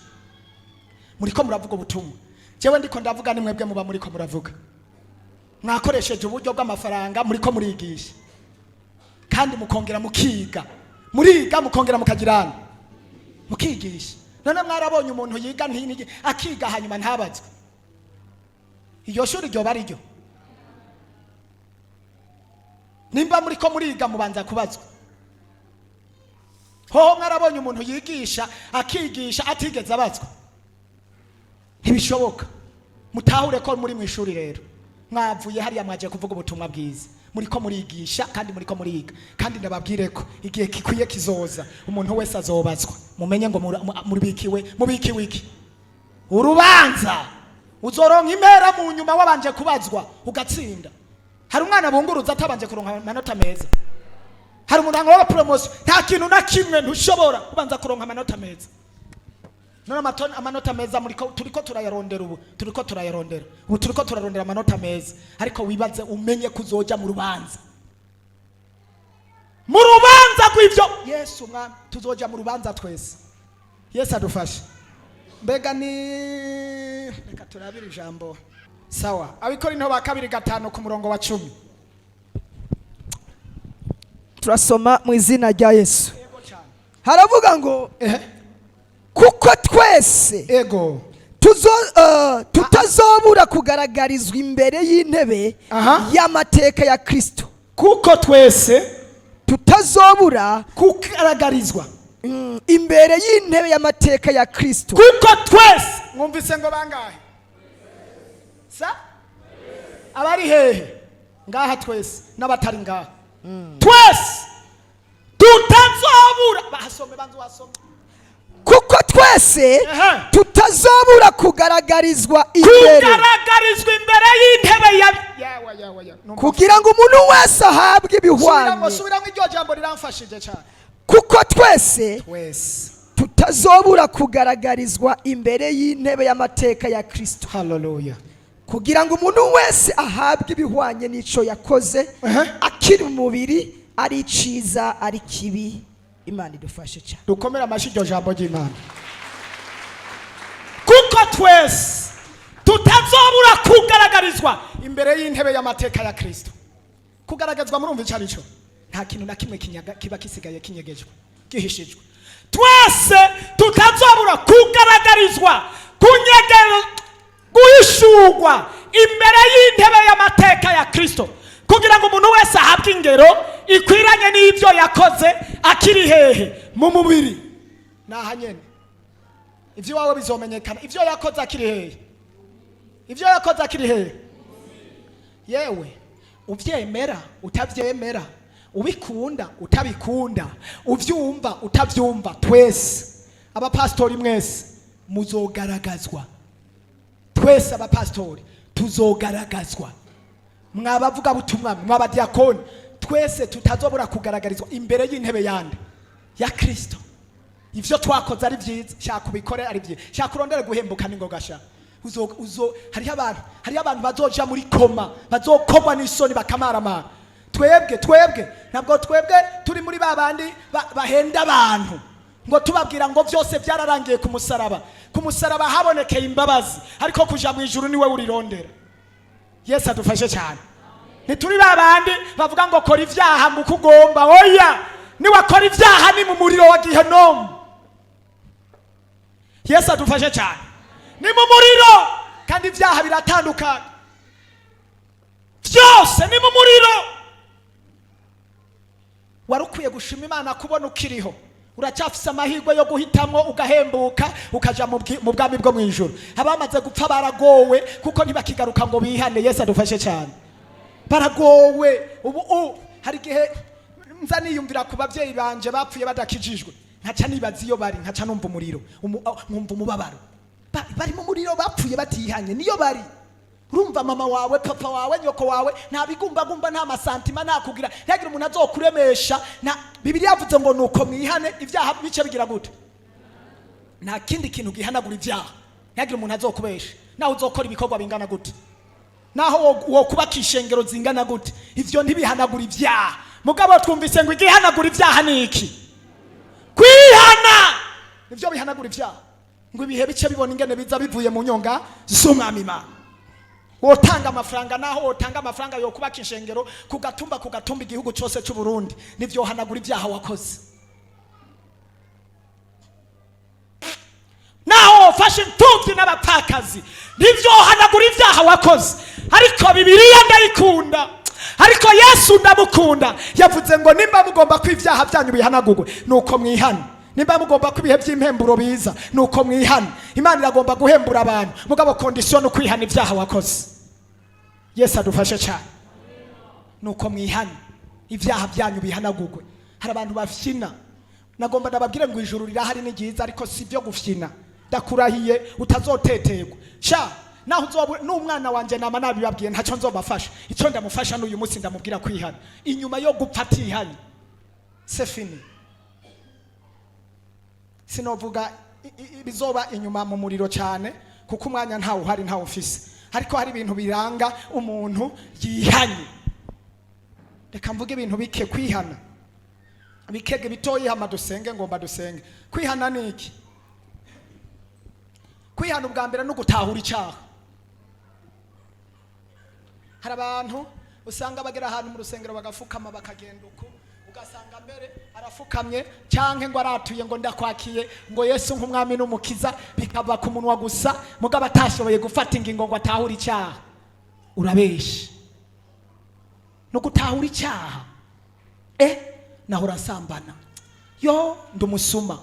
muriko muravuga ubutumwa. Jewe ndiko ndavuga ni mwebwe muba muriko muravuga. Mwakoresheje uburyo bw'amafaranga, muriko murigisha, kandi mukongera mukiga. Muriga mukongera mukagirana, mukigisha. None mwarabonye umuntu yiga ntinige akiga hanyuma ntabazwe? Iyo shuri ryo bari ryo? Nimba muriko muriga mubanza kubazwa. Ho mwarabonye umuntu yigisha akigisha atigeze abazwa? Ntibishoboka. Mutahure ko muri mu ishuri rero. Mwavuye hariya mwaje kuvuga ubutumwa bwiza. Muriko murigisha kandi muriko muriga. Kandi ndababwire ko igihe kikwiye kizoza umuntu wese azobazwa. Mumenye ngo mubikiwe iki? Urubanza. Uzoronka impera mu nyuma wabanje kubazwa ugatsinda. Hari umwana bunguruza atabanje kuronka amanota meza. Hari umuntu ngo promotion, nta kintu na kimwe ntushobora kubanza kuronka amanota meza. None amanota meza turiko turayarondera ubu. Turiko turarondera amanota meza. Ariko wibaze umenye kuzoja mu rubanza. Mu rubanza kw'ivyo Yesu mwana tuzoja mu rubanza twese. Yesu adufashe. Mbega ni reka turabira ijambo. Sawa. Abikorinto ba 2:5 ku murongo wa 10. Turasoma mu izina rya Yesu. Haravuga ngo kuko twese tutazobura kugaragarizwa imbere y'intebe y'amateka ya Kristo. Kuko twese tutazobura kugaragarizwa imbere y'intebe y'amateka ya Kristo. Kuko twese mwumvise ngo bangahe? Sa abari hehe ngaha twese n'abatari ngaha twese tutazobura bahasome banzu wasome. Kuko twese tutazobura kugaragarizwa imbere y'intebe ya kugira ngo umuntu wese ahabwe ibihwanye. Subiramo iryo jambo riramfashije cyane. Kuko twese tutazobura kugaragarizwa imbere y'intebe y'amateka ya Kristo. Hallelujah. Kugira ngo umuntu wese ahabwe ibihwanye n'ico yakoze akiri mu mubiri, ari ciza ari kibi. Imana idufashe cyane. Dukomera amashyi jambo ry'Imana. Kuko twese tutazobura kugaragarizwa imbere y'intebe y'amateka ya Kristo. Kugaragazwa murumva icyo arico? Nta kintu na kimwe kiba kisigaye kinyegejwe, gihishijwe. Twese tutazobura kugaragarizwa, guhishurwa imbere y'intebe y'amateka ya Kristo, kugira ngo umuntu wese ahabwe ingero ikwiranye n'ibyo yakoze akiri hehe mu mubiri. Naha nyene ivyo wawe bizomenyekana, ivyo yakoze akiri hehe, ivyo yakoze akiri hehe. Yewe uvyemera utavyemera, ubikunda utabikunda, uvyumva utavyumva, twese abapastori mwese muzogaragazwa. Twese abapastori tuzogaragazwa, mwabavuga butumwa, mwabadiakoni, twese tutazobura kugaragarizwa imbere y'intebe yande ya Kristo. Ivyo twakoze ari vyiza, shaka ubikore ari vyiza, shaka urondere guhembuka ningoga sha hari abantu bazoja muri koma, bazokogwa n'isoni bakamarama. Twebwe ntabwo twebwe turi muri babandi bahenda abantu ngo tubabwira ngo byose byararangiye ku musaraba. Ku musaraba habonekeye imbabazi, ariko kuja mu ijuru niwe urirondera. Yesu adufashe cyane. Ntituri babandi bavuga ngo kora ivyaha mu kugomba. Oya, niwe kora ivyaha ni mu muriro wa Gihenomu. Yesu adufashe cyane. Ni mu muriro, kandi ivyaha biratandukanye. Byose ni mu muriro. Warukwiye gushima Imana kubona ukiriho. Uracyafise amahirwe yo guhitamwo ugahembuka ukaja mu bwami bwo mu ijuru. Abamaze gupfa baragowe kuko ntibakigaruka ngo bihane. Yesu adufashe cyane. Baragowe. Ubu hari gihe nza niyumvira ku bavyeyi banje bapfuye badakijijwe, nkaca nibaza iyo bari, nkaca numva umuriro, mwumva umubabaro. Bari mu muriro bapfuye batihanye, niyo bari. Urumva mama wawe, papa wawe, nyoko wawe nta bigumbagumba, nta masantima, nta kugira, ntagira umuntu azokuremesha. Na Bibiliya yavuze ngo nuko mwihane ivyaha bice bigira gute. Nta kindi kintu gihanagura ivyaha, ntagira umuntu azokubesha. Naho uzokora ibikorwa bingana gute, naho wo kubaka ishengero zingana gute, ivyo ntibihanagura ivyaha. Mugabo twumvise ngo igihanagura ivyaha ni iki? Kwihana nivyo bihanagura ivyaha. Ngo ibihe bice bibona ingene biza bivuye mu nyonga z'umwami Imana. Wotanga amafaranga, naho wotanga amafaranga yo kubaka ishengero kugatumba igihugu cyose cy'u Burundi, nivyo hanagura ivyaha wakoze. Naho wofashe imfuvyi n'abapfakazi, nivyo hanagura ivyaha wakoze. Ariko Bibiliya ndayikunda, ariko Yesu ndamukunda. Yavuze ngo nimba mugomba kw'ivyaha byanyu bihanagurwe, nuko mwihana. Nimba mugomba kwibihe by'impemburo biza, nuko mwihana. Imana iragomba guhembura abantu, mugabo condition ukwihana ivyaha wakoze. Yesu adufashe cyane. Nuko mwihana ivyaha byanyu bihanagurwe. Hari abantu bafyina, nagomba ndababwire ngo ijuru rirahari ni ryiza, ariko si byo gufyina. Ndakurahiye utazoteterwa sha. Naho n'umwana wanje nama nabibabwiye ntacyo nzobafasha. Icyo ndamufasha n'uyu munsi ndamubwira kwihana, inyuma yo gupfa atihanye. C'est fini. Sinovuga bizoba inyuma mu muriro cyane, kuko umwanya ntawo uhari, ntawo ufise. Ariko hari ibintu biranga umuntu yihanye. Reka mvuge ibintu bike kwihana, bikege bitoyi hama dusenge, ngomba dusenge. Kwihana ni iki? Kwihana ubwa mbere no gutahura icyaha. Hari abantu usanga bagera ahantu mu rusengero bagafukama bakagenda uko, ugasanga mbere arafukamye cyangwa ngo aratuye ngo ndakwakiye ngo Yesu nk'umwami n'umukiza, bikava ku munwa gusa, mugabo atashoboye gufata ingingo ngo atahure icyaha. Urabeshe no gutahura icyaha. Naho urasambana, yo ndumusuma,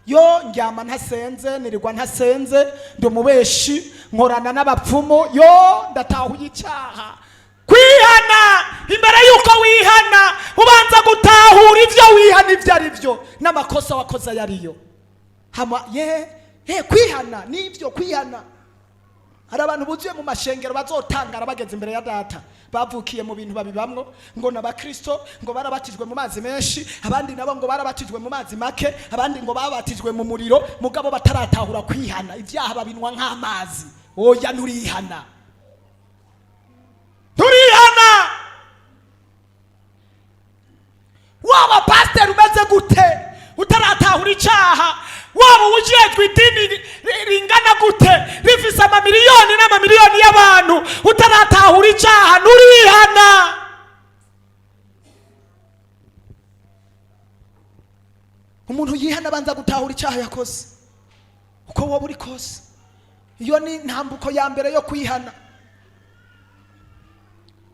yo njyama ntasenze, nirirwa ntasenze, ndumubeshi, nkorana n'abapfumu, yo ndatahuye icyaha. Kwihana, imbere yuko wihana ubanza gutahura ivyo wihana ivyo ari byo n'amakosa wakoze yariyo. Hama kwihana nivyo kwihana. Hari abantu buzuye mu mashengero bazotangara bageze imbere ya data, bavukiye mu bintu babibamwo, ngo n'abakristo ngo barabatijwe mu mazi menshi, abandi nabo ngo barabatijwe mu mazi make, abandi ngo babatijwe mu muriro, mugabo bataratahura kwihana. Ivyaha babinwa nk'amazi. Oya nturihana, turihana. Waba pastor umeze gute utaratahura icyaha, waba ujejwe idini ringana gute rifise amamiliyoni n'amamiliyoni y'abantu, utaratahura icyaha nturihana. Umuntu yihana abanza gutahura icyaha yakoze uko wowe uri kose. Iyo ni ntambuko ya mbere yo kwihana.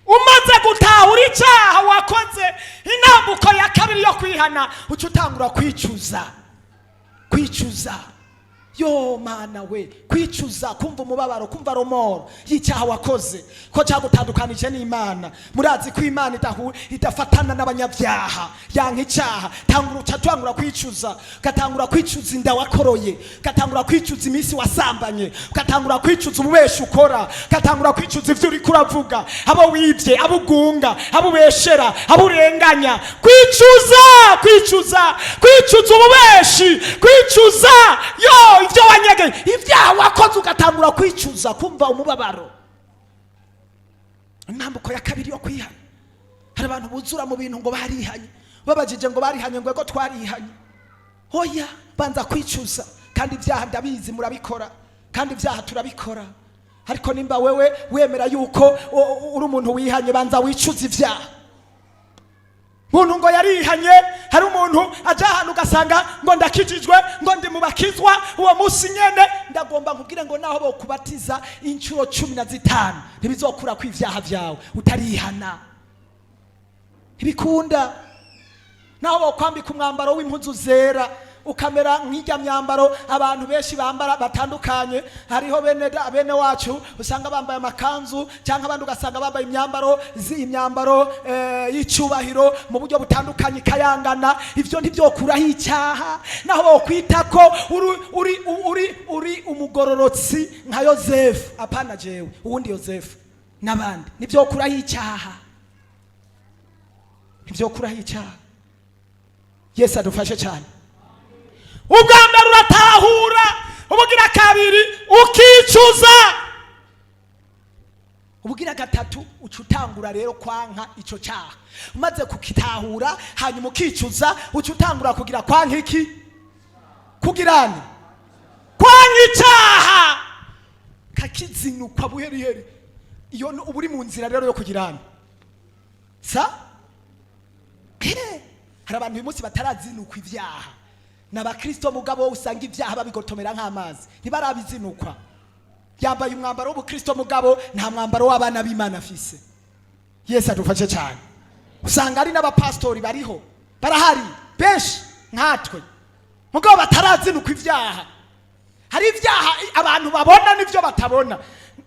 Umaze gutahura icyaha wakoze, intambuko ya kabiri yo kwihana uca utangura kwicuza. Yo mana we, kwicuza, kumva umubabaro, kumva romoro y'icyaha wakoze ko cyagutandukanije n'Imana. Murazi ko Imana idafatana n'abanyabyaha, yanka icyaha. Tangura kwicuza, gatangura kwicuza inda wakoroye, gatangura kwicuza iminsi wasambanye, gatangura kwicuza ububeshi ukora, gatangura kwicuza ivyo uri kuravuga, abo wibye, abo ugunga, abo ubeshera, abo urenganya. Kwicuza ububeshi, kwicuza yo ivyo wanyegeye, ivyaha wakoze ugatangura kwicuza, kumva umubabaro. Intambuko ya kabiri yo kwihana. Hari abantu buzura mu bintu ngo barihanye, babajije ngo barihanye ngo twarihanye. Oya, banza kwicuza. Kandi ivyaha ndabizi murabikora, kandi ivyaha turabikora. Ariko nimba wewe wemera yuko uri umuntu wihanye, banza wicuza ivyaha. Muntu ngo yarihanye, hari umuntu aja hano ugasanga ngo ndakijijwe, ngo ndi mu bakizwa, uwo musi nyene ndagomba nkubwire ngo naho bo kubatiza inshuro 15 ntibizokura ku ivyaha vyawe utarihana. Ibikunda naho bo kwambika umwambaro w'impuzu zera, ukamera nk'ijya myambaro abantu benshi bambara batandukanye. Hariho bene wacu usanga bambaye amakanzu, cyangwa abandi ugasanga bambaye imyambaro y'icubahiro mu buryo butandukanye kayangana. Ivyo ntivyokuraho icyaha. Naho bo kwita ko uri umugororotsi nka Yosefu, apana jewe uwundi Yosefu n'abandi, ntivyokuraho icyaha, ntivyokuraho icyaha. Yesu adufashe cyane. Ubwa mbere uratahura, ubugira kabiri ukicuza, ubugira gatatu ucutangura rero kwanka ico cyaha. Umaze kukitahura hanyuma ukicuza, ucutangura kugira kwanka iki? Kugirani? Kwanka icyaha kakizinukwa buheriheri. Iyo uburi mu nzira rero yo kugirana. Hari abantu uyu munsi batarazinukwa ivyaha. N'abakristo mugabo usanga ivyaha babigotomera nk'amazi, ntibarabizinukwa. Yambaye umwambaro w'ubukristo mugabo nta mwambaro w'abana b'Imana afise. Yesu adufashe cyane. Usanga ari n'abapastori bariho, barahari benshi nkatwe, mugabo batarazinukwa ivyaha. Hari ivyaha abantu babona n'ivyo batabona.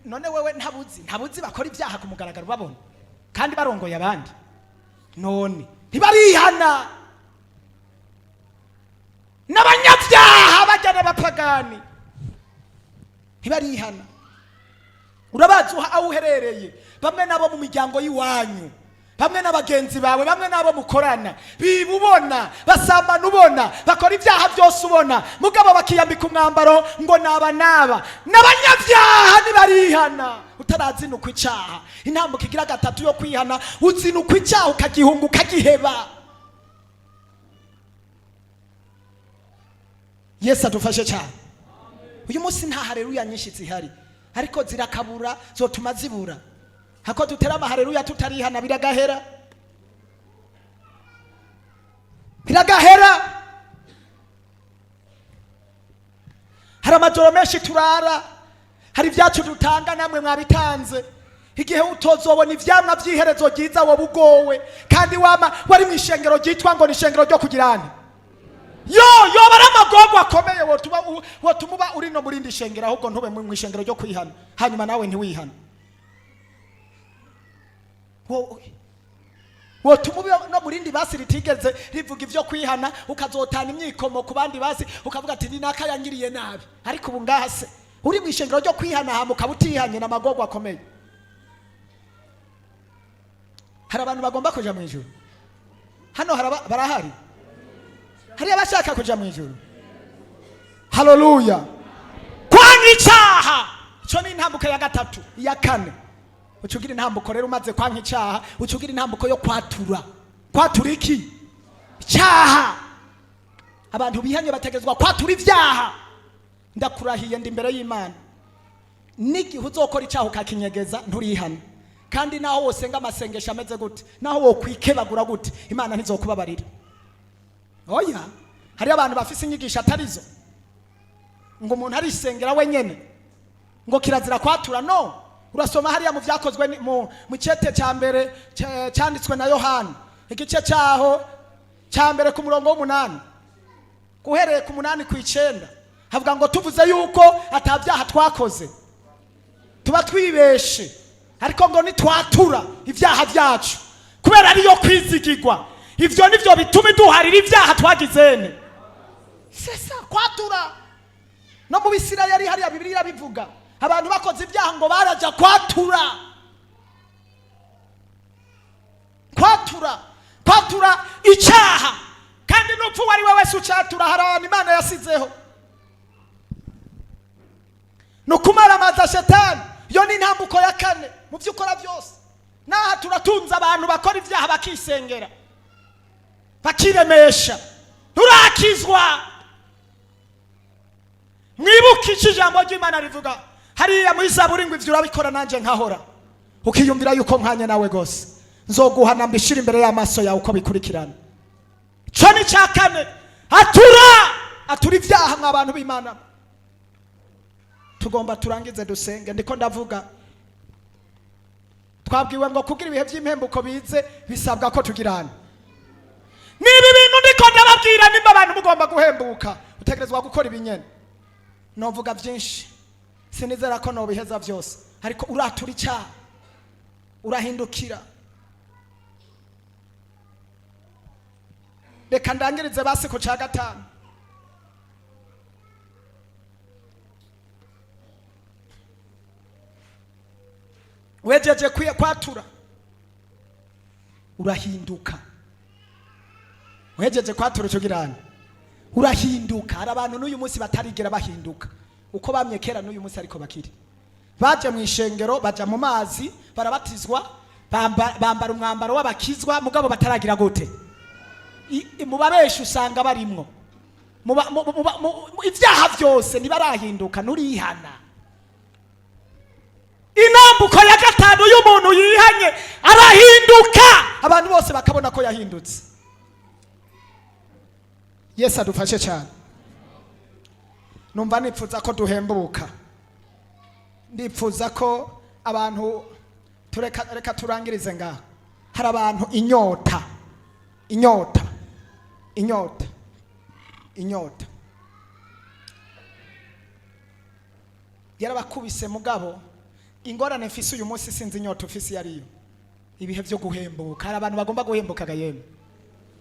None wewe ntabuzi bakora ivyaha ku mugaragaro babona kandi barongoye abandi. None ntibarihana. N'abanyabyaha bajyana bapagani ntibarihana. Urabazi aho uherereye, bamwe nabo mu miryango y'iwanyu, bamwe n'abagenzi bawe, bamwe nabo mukorana, bibubona, basambana ubona, bakora ivyaha byose ubona, mugabo bakiyambika umwambaro ngo naba. N'abanyabyaha ntibarihana. Utarazinukwa icyaha, intambuko igira gatatu yo kwihana, uzinukwa icyaha ukagihunga ukagiheba. Yesu adufashe cyane. Uyu munsi nta haleluya nyinshi zihari, ariko zirakabura zotuma zibura. Hako dutera haleluya tutarihana biragahera. biragahera. Hari amajoro menshi turara, hari ibyacu dutanga namwe mwabitanze. Igihe utozobona ivyamwa vy'iherezo ryiza wowe ugowe, kandi wari mu ishengero ryitwa ngo ni ishengero ryo kugirana. Yo bara amagogo akomeye wotuma uri no murindi ishengero, ahubwo ntube mu ishengero ryo kwihana, hanyuma nawe ntiwihana. Wotuma no murindi basi ritigeze rivuga ivyo kwihana, ukazotana imyikomo ku bandi basi ukavuga ati ni nakayangiriye nabi. Ariko ubu ngahase uri mu ishengero ryo kwihana hama ukabutihanye n'amagogo akomeye. Hari abantu bagomba kuja mu ijuru hano, barahari. Hari abashaka kuja mu ijuru. Haleluya. Kwanga icyaha cyo ni intambuko ya gatatu. Ya kane ucugira intambuko rero umaze kwanga icyaha, ucugira intambuko yo kwatura. Kwatura iki? Icyaha. Abantu bihanye bategezwa kwatura ivyaha. Ndakurahiye ndi imbere y'Imana, n'igihe uzokora icyaha ukakinyegeza nturihana, kandi naho wosenga amasengesho ameze gute, naho wokwikebagura gute, Imana ntizokubabarira. Oya, hari abantu bafise inyigisho atarizo, ngo umuntu arisengera wenyene ngo kirazira kwatura. No, urasoma hariya mu vyakozwe mu cete cya mbere cyanditswe na Yohana, igice cyaho cya mbere ku murongo w'8 guhereye ku 8 ku 9, havuga ngo tuvuze yuko atabyaha twakoze tuba twibeshe, ariko ngo nitwatura ibyaha byacu kubera ariyo kwizigirwa, ivyo nivyo bituma duharira ibyaha twagizene. Sesa kwatura. No mu Bisirayeli hariya Bibiliya bivuga abantu bakoze ibyaha ngo baraja kwatura. Kwatura icyaha, kandi n'upfu wari we wese ucatura hari abantu Imana yasizeho. No kumaramaza shetani, yo ni intambuko ya kane mu vyukora byose. Naha turatunza abantu bakora ibyaha bakisengera, bakiremesha, turakizwa. Mwibuke ijambo ry'Imana rivuga hariya mu Zaburi ngo ivyo urabikora nanje nkahora, ukiyumvira yuko nkanye nawe gose nzoguhana mbishira imbere y'amaso yawe uko bikurikirana. Cyo ni cya kane, atura ibyaha nk'abantu b'Imana. Tugomba turangize dusenge. Ndiko ndavuga twabwiwe ngo kugira ibihe by'impembuko bize bisabwa ko tugirana. Nibi bintu ndiko ndababwira, nimba abantu mugomba guhembuka utegerezwa gukora ibinyene. Novuga byinshi, sinizera ko no biheza byose, ariko uratura icyaha, urahindukira. Reka ndangirize basi ku cya gatanu. Wejeje kwatura urahinduka. Wejeje kwatura cyogirana urahinduka. Hari abantu n'uyu munsi batarigera bahinduka uko bamye kera, n'uyu munsi ariko bakiri. Baje mu ishengero, baja mu mazi, barabatizwa, bambara umwambaro w'abakizwa, mugabo bataragira gute. Mu babesha usanga barimwo ibyaha byose ntibarahinduka, nurihana. Inambuko ya gatanu y'umuntu yihanye arahinduka, abantu bose bakabona ko yahindutse. Yesu adufashe cyane. Numva nipfuza ko duhembuka, ndipfuza ko abantu reka turangirize ngaha. Hari abantu inyota yarabakubise, mugabo ingorane mfise uyu munsi sinzi inyota ufise yariyo. Ibihe byo guhembuka, hari abantu bagomba guhembuka gayeme.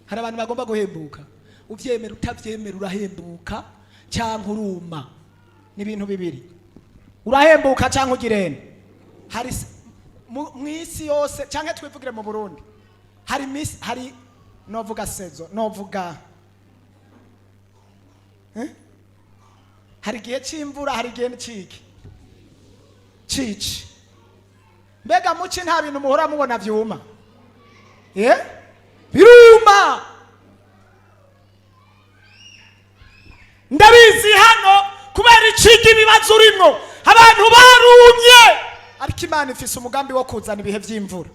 Hari abantu bagomba guhembuka, uvyemera utavyemera urahembuka cyangwa uruma. Ni ibintu bibiri, urahembuka cyangwa ugirene. Hari mwisi yose cyangwa twivugire mu Burundi, hari novuga sezo, novuga hari gihe cy'imvura, hari gihe n'iciki cici. Mbega muci nta bintu muhora mubona vyuma, biruma. Ndabizi hano kubera iciki bibazo urimo, abantu barumye, ariko Imana ifise umugambi wo kuzana ibihe by'imvura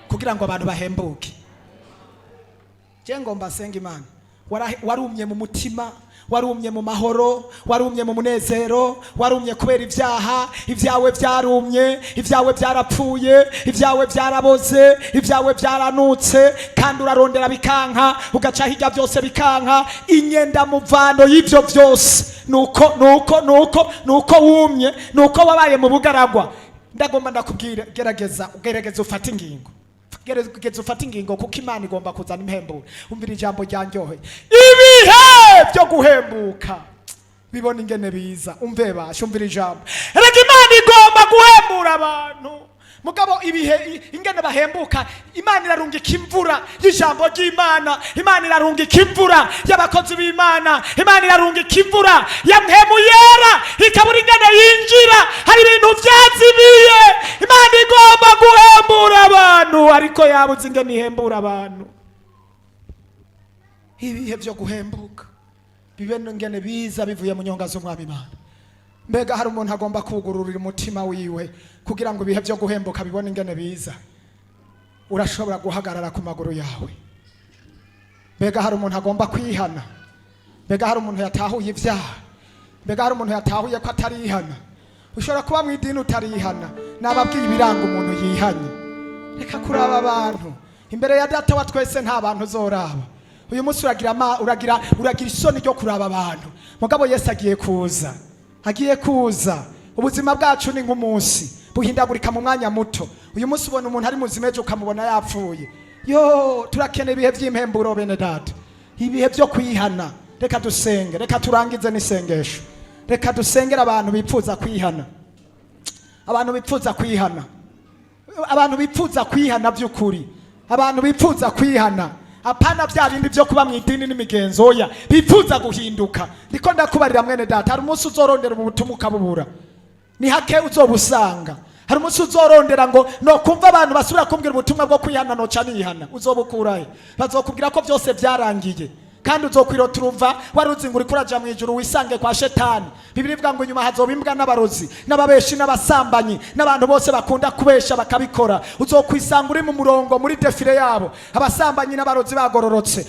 kugira ngo abantu bahembuke. je ngomba senga Imana warumye mu mutima, warumye mu mahoro, warumye mu munezero, warumye kubera ibyawe byarumye, ibyawe byarapfuye, ibyawe byaraboze, ibyawe byaranutse, kandi urarondera bikanka, ugaca hirya byose bikanka, inyenda muvano y'ivyo byose nuko wumye, nuko wabaye mu bugaragwa. Ndagomba ndakubwira, gerageza ufate ingingo, gerageza ufate ingingo, kuko Imana igomba kuzana impemburo. Umvira ijambo ryanyohe, ibihe byo guhembuka bibona ingene biza. Umve basha, umvira ijambo, erega Imana igomba guhembura abantu. Mugabo ibihe ingene bahembuka, Imana irarungika imvura y'ijambo ry'Imana, Imana irarungika imvura y'abakozi b'Imana, Imana irarungika imvura ya mpemu yera, ikabura ingene yinjira. Hari ibintu byazibiye, Imana igomba guhembura abantu, ariko yabuze ingene ihembura abantu. Ibihe byo guhembuka bibene ingene biza bivuye mu nyonga z'Umwami Imana. Mbega hari umuntu agomba kugururira umutima wiwe kugira ngo ibihe byo guhembuka bibone ingene biza. Urashobora guhagarara ku maguru yawe. Mbega hari umuntu agomba kwihana. Mbega hari umuntu yatahuye ibyaha. Mbega hari umuntu yatahuye ko atarihana. Ushobora kuba mu idini utarihana, nababwiye ibiranga umuntu yihanye. Reka kuraba abantu imbere ya data wa twese, nta bantu uzoraba. Uyu munsi uragira isoni ryo kuraba abantu. Mugabo Yesu agiye kuza. Ubuzima bwacu ni nk'umunsi buhindagurika mu mwanya muto. Uyu munsi ubona umuntu ari muzima, ejo ukamubona yapfuye. Yo, turakeneye ibihe by'impemburo bene data, ibihe byo kwihana. Reka dusenge, reka turangize n'isengesho. Reka dusengera abantu bipfuza kwihana, abantu bipfuza kwihana, abantu bipfuza kwihana by'ukuri, abantu bipfuza kwihana. Apana bya bindi byo kuba mu idini n'imigenzo, oya, bipfuza guhinduka. Ndiko ndakubarira mwene data, hari umunsi uzorondera mu butumwa ukabubura, ni hake uzobusanga. Hari umunsi uzorondera ngo no kumva abantu basubira kumbwira ubutumwa bwo kwihana, no canihana, uzobukurahe? Bazokubwira ko byose byarangiye, kandi uzokwirota uruva waruzi ngo uri kuraja mu ijuru wisange kwa shetani. Bibiri ivuga ngo nyuma hazoba imbwa n'abarozi n'ababeshi n'abasambanyi n'abantu bose bakunda kubesha bakabikora. Uzokwisanga uri mu murongo muri defile yabo, abasambanyi n'abarozi bagororotse,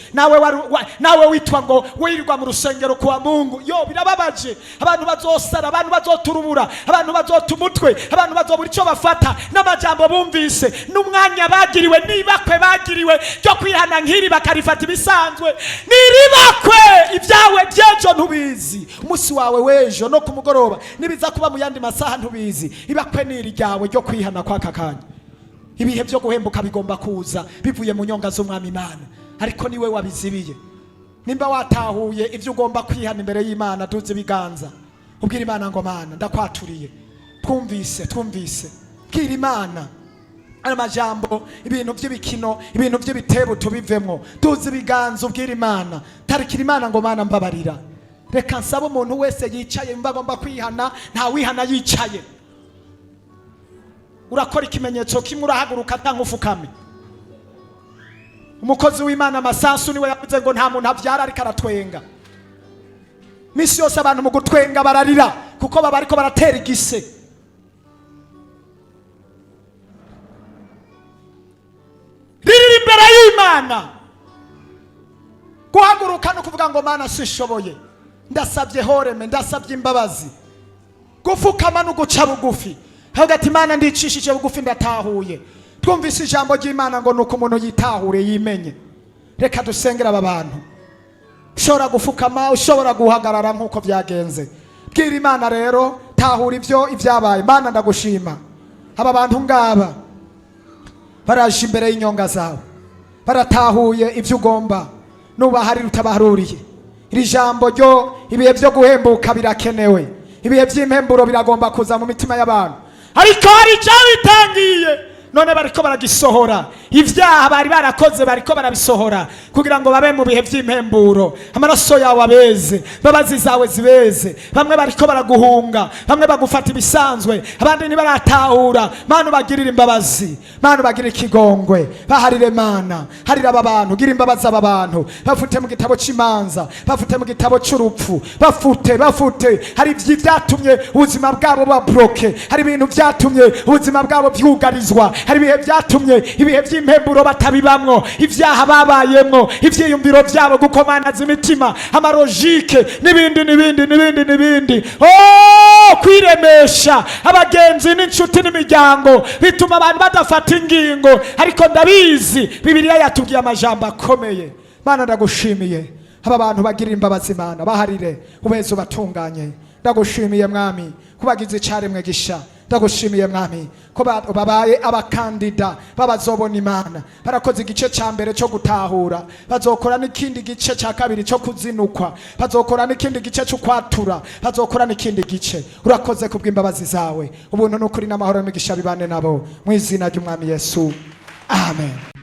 nawe witwa ngo wirirwa mu rusengero kwa Mungu. Yo, birababaje. Abantu bazosara, abantu bazoturubura, abantu bazotumutwe, abantu bazobura ico bafata n'amajambo bumvise n'umwanya bagiriwe, nibakwe bagiriwe cyo kwihana nkiri bakarifata ibisanzwe. Niribakwe ibyawe byejo ntubizi, umunsi wawe wejo no kumugoroba nibiza kuba mu yandi masaha ntubizi. Ibakwe niri ryawe ryo kwihana kwa kakanya. Ibihe byo guhembuka bigomba kuza bivuye mu nyonga z'Umwami Imana, ariko niwe wabizibiye. Nimba watahuye ibyo ugomba kwihana imbere y'Imana, duze ibiganza ubwira Imana ngo Mana ndakwaturiye, twumvise bwira Imana amajambo, ibintu by'ibikino, ibintu by'ibitebo tubivemo. Duze ibiganza ubwira Imana, tarikira Imana ngo Mana mbabarira. Reka nsaba umuntu wese yicaye mba agomba kwihana, nta wihana yicaye. Urakora ikimenyetso kimwe, urahaguruka atankufukame. Umukozi w'Imana Masasu niwe yavuze ngo nta muntu abyara ariko aratwenga. Misi yose abantu mu gutwenga bararira kuko baba ariko baratera igise. Riri imbere y'Imana, guhaguruka no kuvuga ngo Mana sishoboye, ndasabye horeme, ndasabye imbabazi. Gufukama no guca bugufi, hagati Imana ndicishije bugufi, ndatahuye. Twumvise ijambo ry'Imana ngo nuko umuntu yitahure yimenye. Reka dusengera aba bantu. Ushobora gufukama, ushobora guhagarara nkuko byagenze. Bwira Imana rero, tahura ibyabaye. Mana ndagushima, aba bantu ngaba baraje imbere y'inyonga zawe, baratahuye ibyo ugomba, nubaharira utabaharuriye. Iri jambo ryo ibihe byo guhembuka birakenewe, ibihe by'impemburo biragomba kuza mu mitima y'abantu, ariko hari icyabitangiye none bariko baragisohora. Ibyaha bari barakoze bariko barabisohora kugira ngo babe mu bihe by'impemburo. Amaraso yawe abeze, babazi zawe zibeze. Bamwe bariko baraguhunga, bamwe bagufata ibisanzwe, abandi ni baratahura. Mana bagirira imbabazi, Mana bagirira ikigongwe, baharire Mana, harira aba bantu, gira imbabazi aba bantu, bafute mu gitabo cy'imanza, bafute mu gitabo cy'urupfu, bafute. Hari ibyatumye ubuzima bwabo babloke, hari ibintu byatumye ubuzima bwabo byugarizwa, hari ibihe byatumye ibihe by'impemburo batabibamwo, ibyaha babayemwo ibyiyumviro byabo, gukomanaza imitima, amarojike n'ibindi. Kwiremesha abagenzi n'inshuti n'imiryango bituma abantu badafata ingingo, ariko ndabizi Bibiliya yatubwiye amajambo akomeye. Mana ndagushimiye aba bantu bagira imbabazi, Mana baharire ubeze ubatunganye. Ndagushimiye Mwami kubagize icaremwe gisha. Ndagushimiye Mwami ko babaye abakandida babazobona Imana, barakoze igice cya mbere cyo gutahura, bazokora n'ikindi gice cya kabiri cyo kuzinukwa, bazokora n'ikindi gice cyo kwatura, bazokora n'ikindi gice. Urakoze kubw'imbabazi zawe, ubuntu n'ukuri n'amahoro n'imigisha bibane nabo mu izina ry'Umwami Yesu, amen.